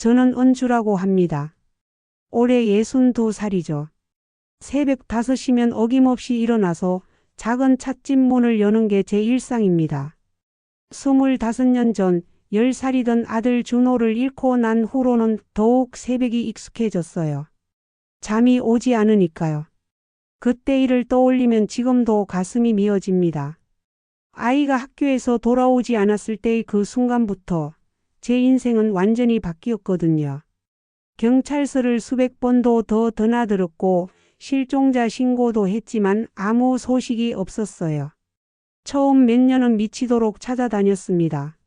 저는 은주라고 합니다. 올해 62살이죠. 새벽 5시면 어김없이 일어나서 작은 찻집 문을 여는 게 제 일상입니다. 25년 전 10살이던 아들 준호를 잃고 난 후로는 더욱 새벽이 익숙해졌어요. 잠이 오지 않으니까요. 그때 일을 떠올리면 지금도 가슴이 미어집니다. 아이가 학교에서 돌아오지 않았을 때의 그 순간부터 제 인생은 완전히 바뀌었거든요. 경찰서를 수백 번도 더 드나들었고 실종자 신고도 했지만 아무 소식이 없었어요. 처음 몇 년은 미치도록 찾아다녔습니다.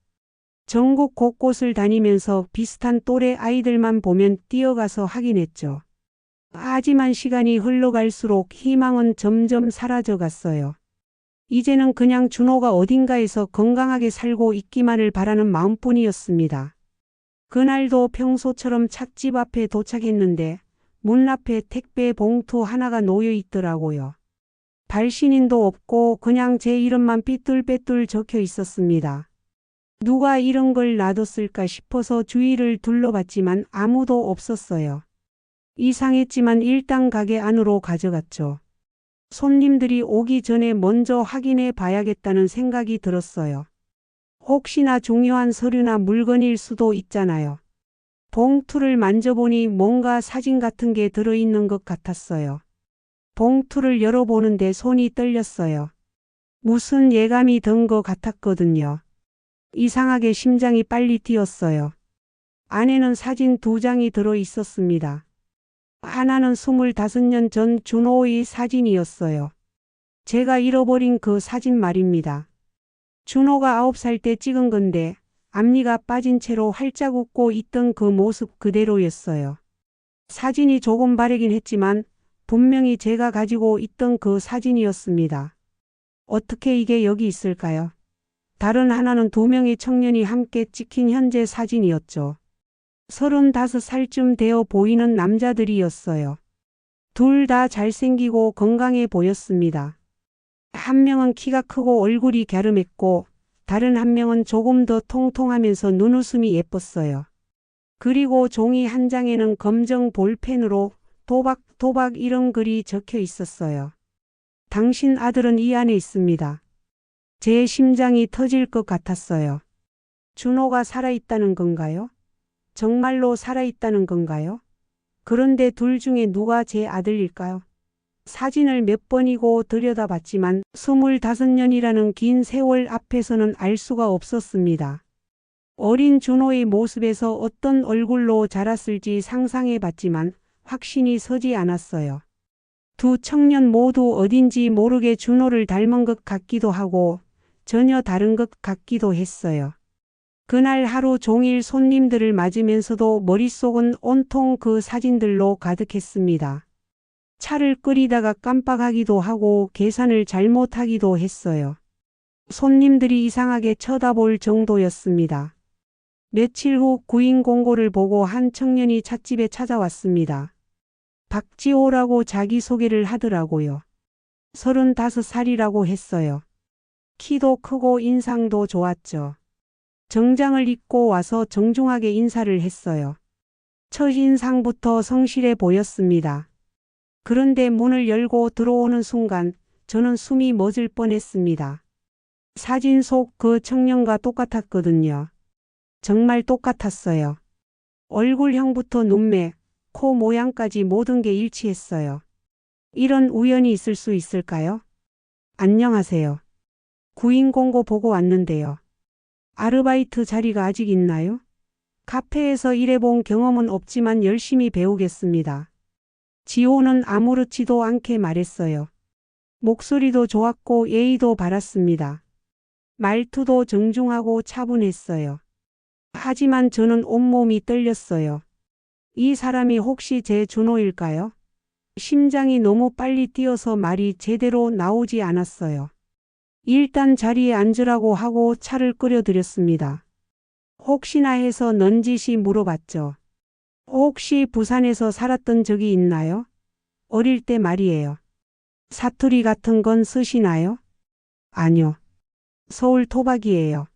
전국 곳곳을 다니면서 비슷한 또래 아이들만 보면 뛰어가서 확인했죠. 하지만 시간이 흘러갈수록 희망은 점점 사라져갔어요. 이제는 그냥 준호가 어딘가에서 건강하게 살고 있기만을 바라는 마음뿐이었습니다. 그날도 평소처럼 찻집 앞에 도착했는데 문 앞에 택배 봉투 하나가 놓여 있더라고요. 발신인도 없고 그냥 제 이름만 삐뚤빼뚤 적혀 있었습니다. 누가 이런 걸 놔뒀을까 싶어서 주위를 둘러봤지만 아무도 없었어요. 이상했지만 일단 가게 안으로 가져갔죠. 손님들이 오기 전에 먼저 확인해 봐야겠다는 생각이 들었어요. 혹시나 중요한 서류나 물건일 수도 있잖아요. 봉투를 만져보니 뭔가 사진 같은 게 들어있는 것 같았어요. 봉투를 열어보는데 손이 떨렸어요. 무슨 예감이 든 것 같았거든요. 이상하게 심장이 빨리 뛰었어요. 안에는 사진 2장이 들어 있었습니다. 하나는 25년 전 준호의 사진이었어요. 제가 잃어버린 그 사진 말입니다. 준호가 9살 때 찍은 건데 앞니가 빠진 채로 활짝 웃고 있던 그 모습 그대로였어요. 사진이 조금 바래긴 했지만 분명히 제가 가지고 있던 그 사진이었습니다. 어떻게 이게 여기 있을까요? 다른 하나는 2명의 청년이 함께 찍힌 현재 사진이었죠. 35살쯤 되어 보이는 남자들이었어요. 둘 다 잘생기고 건강해 보였습니다. 한 명은 키가 크고 얼굴이 갸름했고 다른 한 명은 조금 더 통통하면서 눈웃음이 예뻤어요. 그리고 종이 한 장에는 검정 볼펜으로 도박 이런 글이 적혀 있었어요. 당신 아들은 이 안에 있습니다. 제 심장이 터질 것 같았어요. 준호가 살아있다는 건가요? 정말로 살아있다는 건가요? 그런데 둘 중에 누가 제 아들일까요? 사진을 몇 번이고 들여다봤지만 25년이라는 긴 세월 앞에서는 알 수가 없었습니다. 어린 준호의 모습에서 어떤 얼굴로 자랐을지 상상해봤지만 확신이 서지 않았어요. 두 청년 모두 어딘지 모르게 준호를 닮은 것 같기도 하고 전혀 다른 것 같기도 했어요. 그날 하루 종일 손님들을 맞으면서도 머릿속은 온통 그 사진들로 가득했습니다. 차를 끓이다가 깜빡하기도 하고 계산을 잘못하기도 했어요. 손님들이 이상하게 쳐다볼 정도였습니다. 며칠 후 구인 공고를 보고 한 청년이 찻집에 찾아왔습니다. 박지호라고 자기소개를 하더라고요. 35살이라고 했어요. 키도 크고 인상도 좋았죠. 정장을 입고 와서 정중하게 인사를 했어요. 첫인상부터 성실해 보였습니다. 그런데 문을 열고 들어오는 순간 저는 숨이 멎을 뻔했습니다. 사진 속 그 청년과 똑같았거든요. 정말 똑같았어요. 얼굴형부터 눈매, 코 모양까지 모든 게 일치했어요. 이런 우연이 있을 수 있을까요? 안녕하세요. 구인 공고 보고 왔는데요. 아르바이트 자리가 아직 있나요? 카페에서 일해본 경험은 없지만 열심히 배우겠습니다. 지호는 아무렇지도 않게 말했어요. 목소리도 좋았고 예의도 바랐습니다. 말투도 정중하고 차분했어요. 하지만 저는 온몸이 떨렸어요. 이 사람이 혹시 제 준호일까요? 심장이 너무 빨리 뛰어서 말이 제대로 나오지 않았어요. 일단 자리에 앉으라고 하고 차를 끓여드렸습니다. 혹시나 해서 넌지시 물어봤죠. 혹시 부산에서 살았던 적이 있나요? 어릴 때 말이에요. 사투리 같은 건 쓰시나요? 아니요. 서울 토박이에요.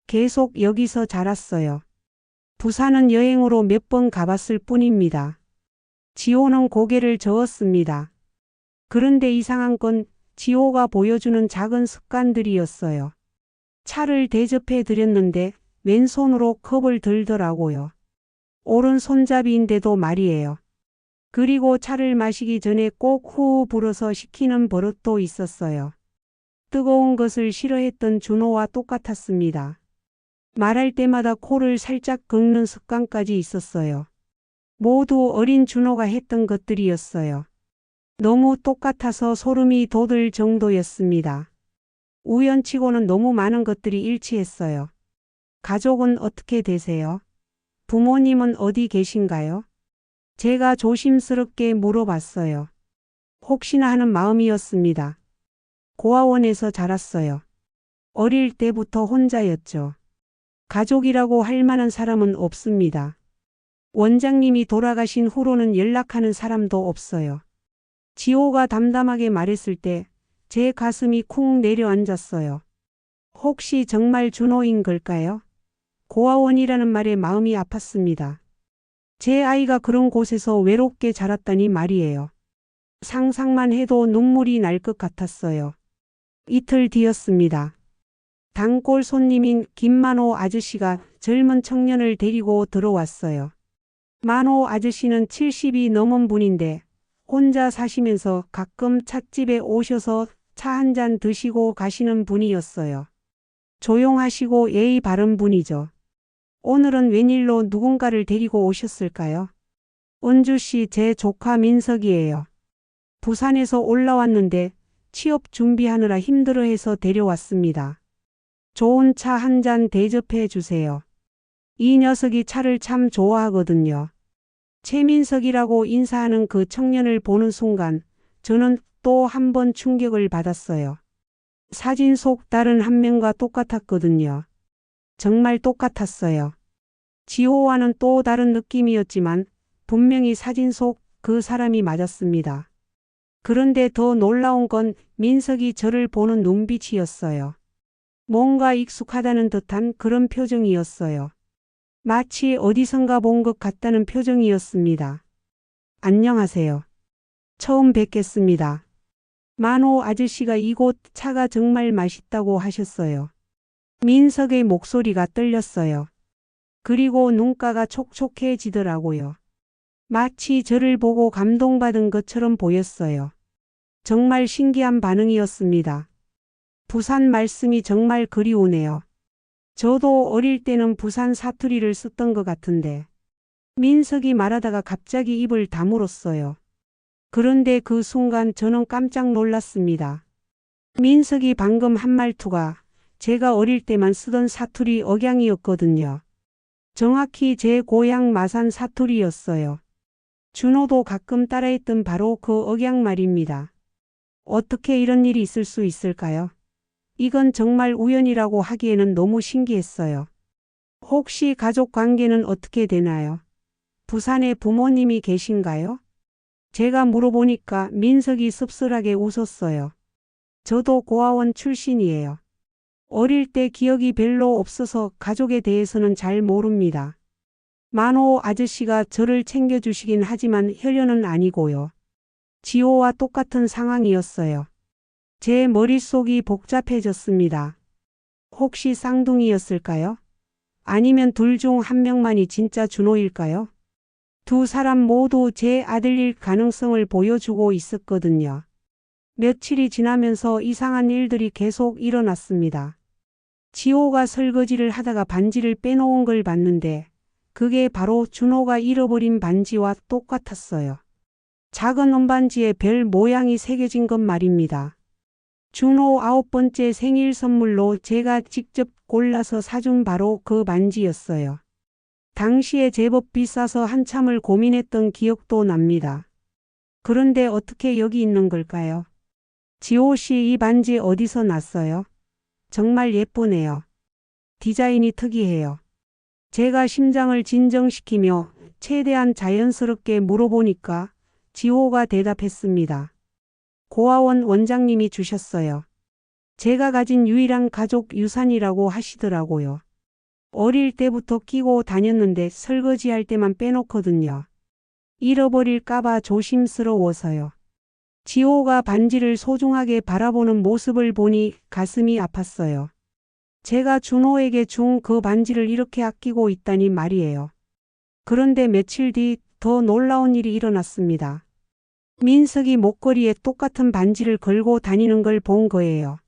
계속 여기서 자랐어요. 부산은 여행으로 몇 번 가봤을 뿐입니다. 지호는 고개를 저었습니다. 그런데 이상한 건 지호가 보여주는 작은 습관들이었어요. 차를 대접해 드렸는데 왼손으로 컵을 들더라고요. 오른손잡이인데도 말이에요. 그리고 차를 마시기 전에 꼭 후후 불어서 시키는 버릇도 있었어요. 뜨거운 것을 싫어했던 준호와 똑같았습니다. 말할 때마다 코를 살짝 긁는 습관까지 있었어요. 모두 어린 준호가 했던 것들이었어요. 너무 똑같아서 소름이 돋을 정도였습니다. 우연치고는 너무 많은 것들이 일치했어요. 가족은 어떻게 되세요? 부모님은 어디 계신가요? 제가 조심스럽게 물어봤어요. 혹시나 하는 마음이었습니다. 고아원에서 자랐어요. 어릴 때부터 혼자였죠. 가족이라고 할 만한 사람은 없습니다. 원장님이 돌아가신 후로는 연락하는 사람도 없어요. 지호가 담담하게 말했을 때 제 가슴이 쿵 내려앉았어요. 혹시 정말 준호인 걸까요? 고아원이라는 말에 마음이 아팠습니다. 제 아이가 그런 곳에서 외롭게 자랐다니 말이에요. 상상만 해도 눈물이 날 것 같았어요. 이틀 뒤였습니다. 단골 손님인 김만호 아저씨가 젊은 청년을 데리고 들어왔어요. 만호 아저씨는 70이 넘은 분인데 혼자 사시면서 가끔 찻집에 오셔서 차 한 잔 드시고 가시는 분이었어요. 조용하시고 예의 바른 분이죠. 오늘은 웬일로 누군가를 데리고 오셨을까요? 은주 씨, 제 조카 민석이에요. 부산에서 올라왔는데 취업 준비하느라 힘들어해서 데려왔습니다. 좋은 차 한 잔 대접해 주세요. 이 녀석이 차를 참 좋아하거든요. 최민석이라고 인사하는 그 청년을 보는 순간 저는 또 한 번 충격을 받았어요. 사진 속 다른 한 명과 똑같았거든요. 정말 똑같았어요. 지호와는 또 다른 느낌이었지만 분명히 사진 속 그 사람이 맞았습니다. 그런데 더 놀라운 건 민석이 저를 보는 눈빛이었어요. 뭔가 익숙하다는 듯한 그런 표정이었어요. 마치 어디선가 본 것 같다는 표정이었습니다. 안녕하세요. 처음 뵙겠습니다. 만호 아저씨가 이곳 차가 정말 맛있다고 하셨어요. 민석의 목소리가 떨렸어요. 그리고 눈가가 촉촉해지더라고요. 마치 저를 보고 감동받은 것처럼 보였어요. 정말 신기한 반응이었습니다. 부산 말씀이 정말 그리우네요. 저도 어릴 때는 부산 사투리를 썼던 것 같은데. 민석이 말하다가 갑자기 입을 다물었어요. 그런데 그 순간 저는 깜짝 놀랐습니다. 민석이 방금 한 말투가 제가 어릴 때만 쓰던 사투리 억양이었거든요. 정확히 제 고향 마산 사투리였어요. 준호도 가끔 따라했던 바로 그 억양 말입니다. 어떻게 이런 일이 있을 수 있을까요? 이건 정말 우연이라고 하기에는 너무 신기했어요. 혹시 가족 관계는 어떻게 되나요? 부산에 부모님이 계신가요? 제가 물어보니까 민석이 씁쓸하게 웃었어요. 저도 고아원 출신이에요. 어릴 때 기억이 별로 없어서 가족에 대해서는 잘 모릅니다. 만호 아저씨가 저를 챙겨주시긴 하지만 혈연은 아니고요. 지호와 똑같은 상황이었어요. 제 머릿속이 복잡해졌습니다. 혹시 쌍둥이였을까요? 아니면 둘 중 한 명만이 진짜 준호일까요? 두 사람 모두 제 아들일 가능성을 보여주고 있었거든요. 며칠이 지나면서 이상한 일들이 계속 일어났습니다. 지호가 설거지를 하다가 반지를 빼놓은 걸 봤는데 그게 바로 준호가 잃어버린 반지와 똑같았어요. 작은 은반지에 별 모양이 새겨진 것 말입니다. 준호 9번째 생일 선물로 제가 직접 골라서 사준 바로 그 반지였어요. 당시에 제법 비싸서 한참을 고민했던 기억도 납니다. 그런데 어떻게 여기 있는 걸까요? 지호 씨, 이 반지 어디서 났어요? 정말 예쁘네요. 디자인이 특이해요. 제가 심장을 진정시키며 최대한 자연스럽게 물어보니까 지호가 대답했습니다. 고아원 원장님이 주셨어요. 제가 가진 유일한 가족 유산이라고 하시더라고요. 어릴 때부터 끼고 다녔는데 설거지할 때만 빼놓거든요. 잃어버릴까봐 조심스러워서요. 지호가 반지를 소중하게 바라보는 모습을 보니 가슴이 아팠어요. 제가 준호에게 준 그 반지를 이렇게 아끼고 있다니 말이에요. 그런데 며칠 뒤 더 놀라운 일이 일어났습니다. 민석이 목걸이에 똑같은 반지를 걸고 다니는 걸 본 거예요.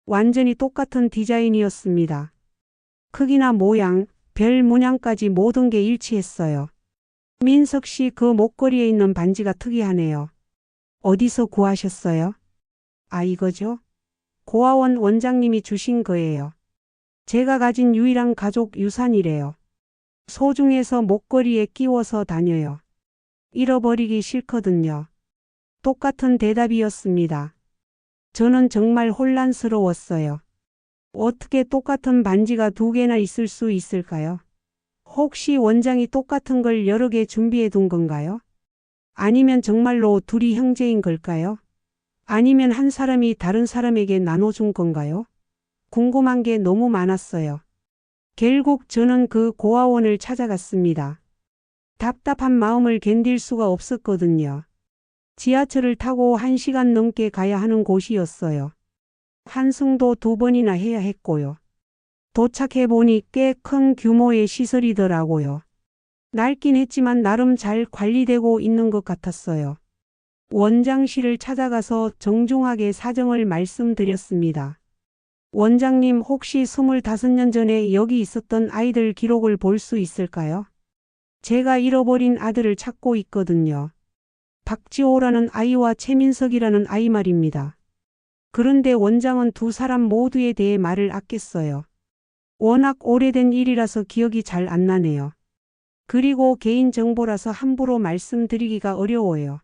완전히 똑같은 디자인이었습니다. 크기나 모양, 별 문양까지 모든 게 일치했어요. 민석 씨 그 목걸이에 있는 반지가 특이하네요. 어디서 구하셨어요? 아, 이거죠? 고아원 원장님이 주신 거예요. 제가 가진 유일한 가족 유산이래요. 소중해서 목걸이에 끼워서 다녀요. 잃어버리기 싫거든요. 똑같은 대답이었습니다. 저는 정말 혼란스러웠어요. 어떻게 똑같은 반지가 두 개나 있을 수 있을까요? 혹시 원장이 똑같은 걸 여러 개 준비해 둔 건가요? 아니면 정말로 둘이 형제인 걸까요? 아니면 한 사람이 다른 사람에게 나눠준 건가요? 궁금한 게 너무 많았어요. 결국 저는 그 고아원을 찾아갔습니다. 답답한 마음을 견딜 수가 없었거든요. 지하철을 타고 1시간 넘게 가야 하는 곳이었어요. 환승도 2번이나 해야 했고요. 도착해보니 꽤 큰 규모의 시설이더라고요. 낡긴 했지만 나름 잘 관리되고 있는 것 같았어요. 원장실을 찾아가서 정중하게 사정을 말씀드렸습니다. 원장님, 혹시 25년 전에 여기 있었던 아이들 기록을 볼 수 있을까요? 제가 잃어버린 아들을 찾고 있거든요. 박지호라는 아이와 최민석이라는 아이 말입니다. 그런데 원장은 두 사람 모두에 대해 말을 아꼈어요. 워낙 오래된 일이라서 기억이 잘 안 나네요. 그리고 개인정보라서 함부로 말씀드리기가 어려워요.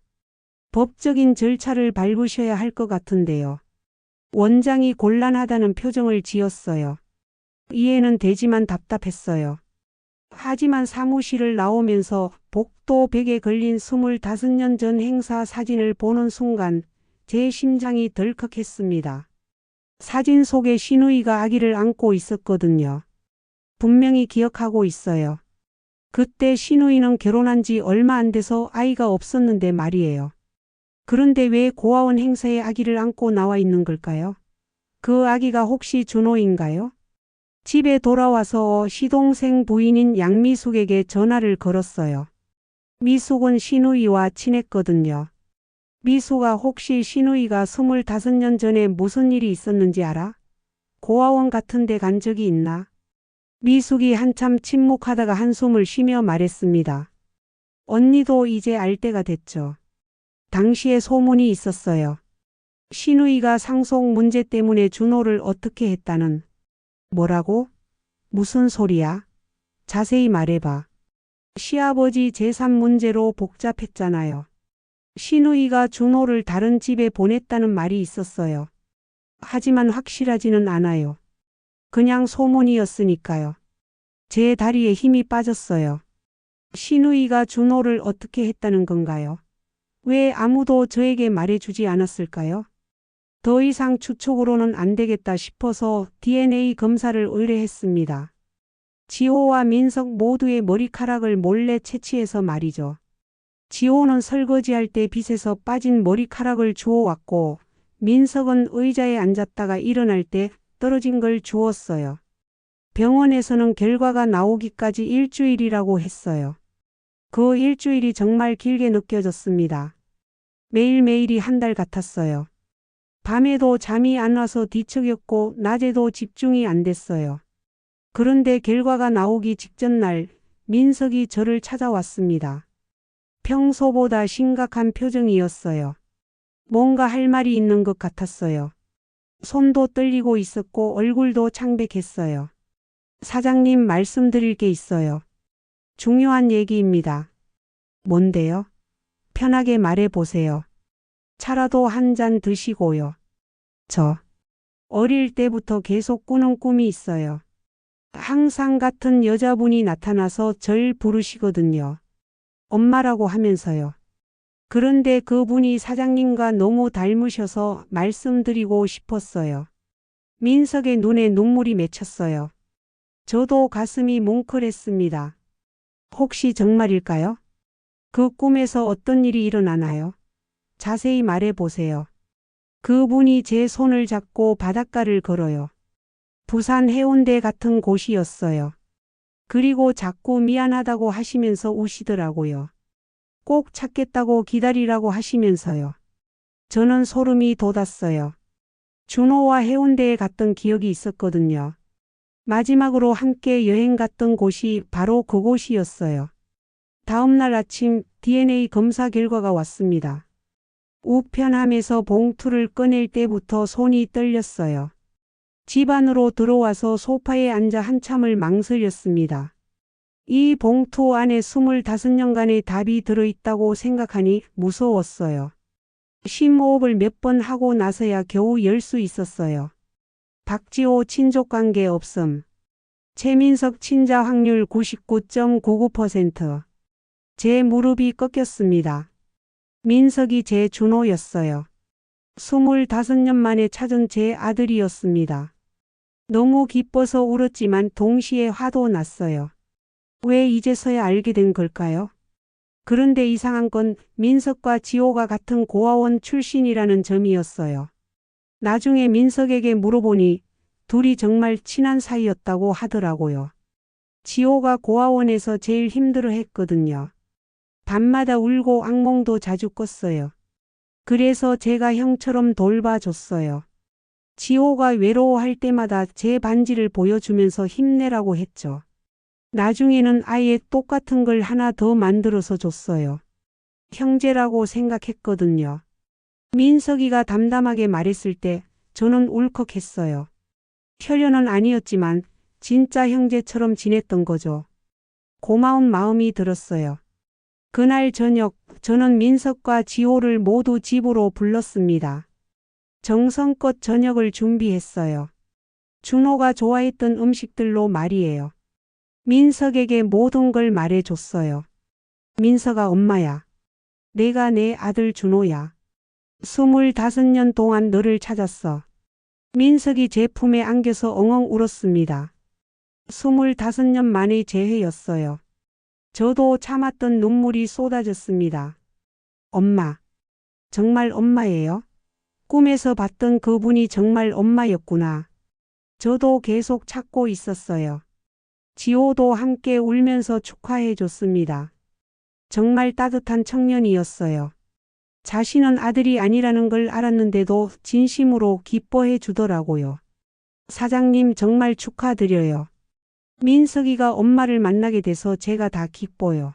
법적인 절차를 밟으셔야 할 것 같은데요. 원장이 곤란하다는 표정을 지었어요. 이해는 되지만 답답했어요. 하지만 사무실을 나오면서 복도 벽에 걸린 25년 전 행사 사진을 보는 순간 제 심장이 덜컥했습니다. 사진 속에 신우이가 아기를 안고 있었거든요. 분명히 기억하고 있어요. 그때 신우이는 결혼한 지 얼마 안 돼서 아이가 없었는데 말이에요. 그런데 왜 고아원 행사에 아기를 안고 나와 있는 걸까요? 그 아기가 혹시 준호인가요? 집에 돌아와서 시동생 부인인 양미숙에게 전화를 걸었어요. 미숙은 신우이와 친했거든요. 미숙아, 혹시 신우이가 25년 전에 무슨 일이 있었는지 알아? 고아원 같은 데 간 적이 있나? 미숙이 한참 침묵하다가 한숨을 쉬며 말했습니다. 언니도 이제 알 때가 됐죠. 당시에 소문이 있었어요. 신우이가 상속 문제 때문에 준호를 어떻게 했다는. 뭐라고? 무슨 소리야? 자세히 말해봐. 시아버지 재산 문제로 복잡했잖아요. 신우이가 준호를 다른 집에 보냈다는 말이 있었어요. 하지만 확실하지는 않아요. 그냥 소문이었으니까요. 제 다리에 힘이 빠졌어요. 신우이가 준호를 어떻게 했다는 건가요? 왜 아무도 저에게 말해주지 않았을까요? 더 이상 추측으로는 안 되겠다 싶어서 DNA 검사를 의뢰했습니다. 지호와 민석 모두의 머리카락을 몰래 채취해서 말이죠. 지호는 설거지할 때 빗에서 빠진 머리카락을 주워왔고 민석은 의자에 앉았다가 일어날 때 떨어진 걸 주웠어요. 병원에서는 결과가 나오기까지 일주일이라고 했어요. 그 일주일이 정말 길게 느껴졌습니다. 매일매일이 한 달 같았어요. 밤에도 잠이 안 와서 뒤척였고 낮에도 집중이 안 됐어요. 그런데 결과가 나오기 직전 날 민석이 저를 찾아왔습니다. 평소보다 심각한 표정이었어요. 뭔가 할 말이 있는 것 같았어요. 손도 떨리고 있었고 얼굴도 창백했어요. 사장님, 말씀드릴 게 있어요. 중요한 얘기입니다. 뭔데요? 편하게 말해 보세요. 차라도 한 잔 드시고요. 저 어릴 때부터 계속 꾸는 꿈이 있어요. 항상 같은 여자분이 나타나서 절 부르시거든요. 엄마라고 하면서요. 그런데 그분이 사장님과 너무 닮으셔서 말씀드리고 싶었어요. 민석의 눈에 눈물이 맺혔어요. 저도 가슴이 뭉클했습니다. 혹시 정말일까요? 그 꿈에서 어떤 일이 일어나나요? 자세히 말해 보세요. 그분이 제 손을 잡고 바닷가를 걸어요. 부산 해운대 같은 곳이었어요. 그리고 자꾸 미안하다고 하시면서 우시더라고요. 꼭 찾겠다고 기다리라고 하시면서요. 저는 소름이 돋았어요. 준호와 해운대에 갔던 기억이 있었거든요. 마지막으로 함께 여행 갔던 곳이 바로 그곳이었어요. 다음 날 아침 DNA 검사 결과가 왔습니다. 우편함에서 봉투를 꺼낼 때부터 손이 떨렸어요. 집 안으로 들어와서 소파에 앉아 한참을 망설였습니다. 이 봉투 안에 25년간의 답이 들어있다고 생각하니 무서웠어요. 심호흡을 몇 번 하고 나서야 겨우 열 수 있었어요. 박지호 친족관계 없음. 최민석 친자 확률 99.99%. 제 무릎이 꺾였습니다. 민석이 제 준호였어요. 25년 만에 찾은 제 아들이었습니다. 너무 기뻐서 울었지만 동시에 화도 났어요. 왜 이제서야 알게 된 걸까요? 그런데 이상한 건 민석과 지호가 같은 고아원 출신이라는 점이었어요. 나중에 민석에게 물어보니 둘이 정말 친한 사이였다고 하더라고요. 지호가 고아원에서 제일 힘들어 했거든요. 밤마다 울고 악몽도 자주 꿨어요. 그래서 제가 형처럼 돌봐줬어요. 지호가 외로워할 때마다 제 반지를 보여주면서 힘내라고 했죠. 나중에는 아예 똑같은 걸 하나 더 만들어서 줬어요. 형제라고 생각했거든요. 민석이가 담담하게 말했을 때 저는 울컥했어요. 혈연은 아니었지만 진짜 형제처럼 지냈던 거죠. 고마운 마음이 들었어요. 그날 저녁 저는 민석과 지호를 모두 집으로 불렀습니다. 정성껏 저녁을 준비했어요. 준호가 좋아했던 음식들로 말이에요. 민석에게 모든 걸 말해줬어요. 민석아, 엄마야. 내가 내 아들 준호야. 25년 동안 너를 찾았어. 민석이 제 품에 안겨서 엉엉 울었습니다. 25년 만의 재회였어요. 저도 참았던 눈물이 쏟아졌습니다. 엄마. 정말 엄마예요? 꿈에서 봤던 그분이 정말 엄마였구나. 저도 계속 찾고 있었어요. 지호도 함께 울면서 축하해 줬습니다. 정말 따뜻한 청년이었어요. 자신은 아들이 아니라는 걸 알았는데도 진심으로 기뻐해 주더라고요. 사장님 정말 축하드려요. 민석이가 엄마를 만나게 돼서 제가 다 기뻐요.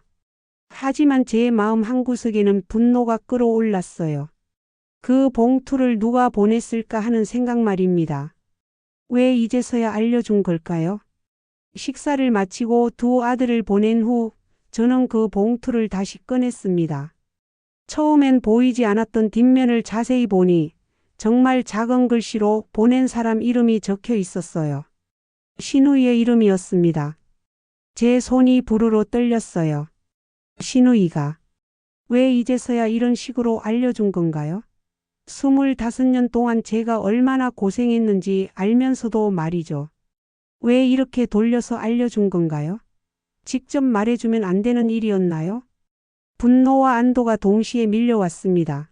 하지만 제 마음 한구석에는 분노가 끓어올랐어요. 그 봉투를 누가 보냈을까 하는 생각 말입니다. 왜 이제서야 알려준 걸까요? 식사를 마치고 두 아들을 보낸 후 저는 그 봉투를 다시 꺼냈습니다. 처음엔 보이지 않았던 뒷면을 자세히 보니 정말 작은 글씨로 보낸 사람 이름이 적혀 있었어요. 신우이의 이름이었습니다. 제 손이 부르르 떨렸어요. 신우이가 왜 이제서야 이런 식으로 알려준 건가요? 25년 동안 제가 얼마나 고생했는지 알면서도 말이죠. 왜 이렇게 돌려서 알려준 건가요? 직접 말해주면 안 되는 일이었나요? 분노와 안도가 동시에 밀려왔습니다.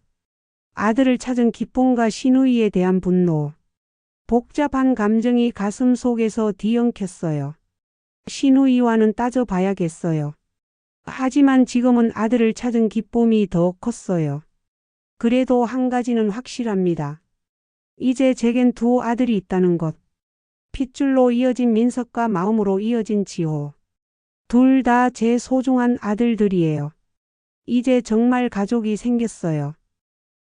아들을 찾은 기쁨과 신우이에 대한 분노. 복잡한 감정이 가슴 속에서 뒤엉켰어요. 신우이와는 따져봐야겠어요. 하지만 지금은 아들을 찾은 기쁨이 더 컸어요. 그래도 한 가지는 확실합니다. 이제 제겐 두 아들이 있다는 것. 핏줄로 이어진 민석과 마음으로 이어진 지호. 둘 다 제 소중한 아들들이에요. 이제 정말 가족이 생겼어요.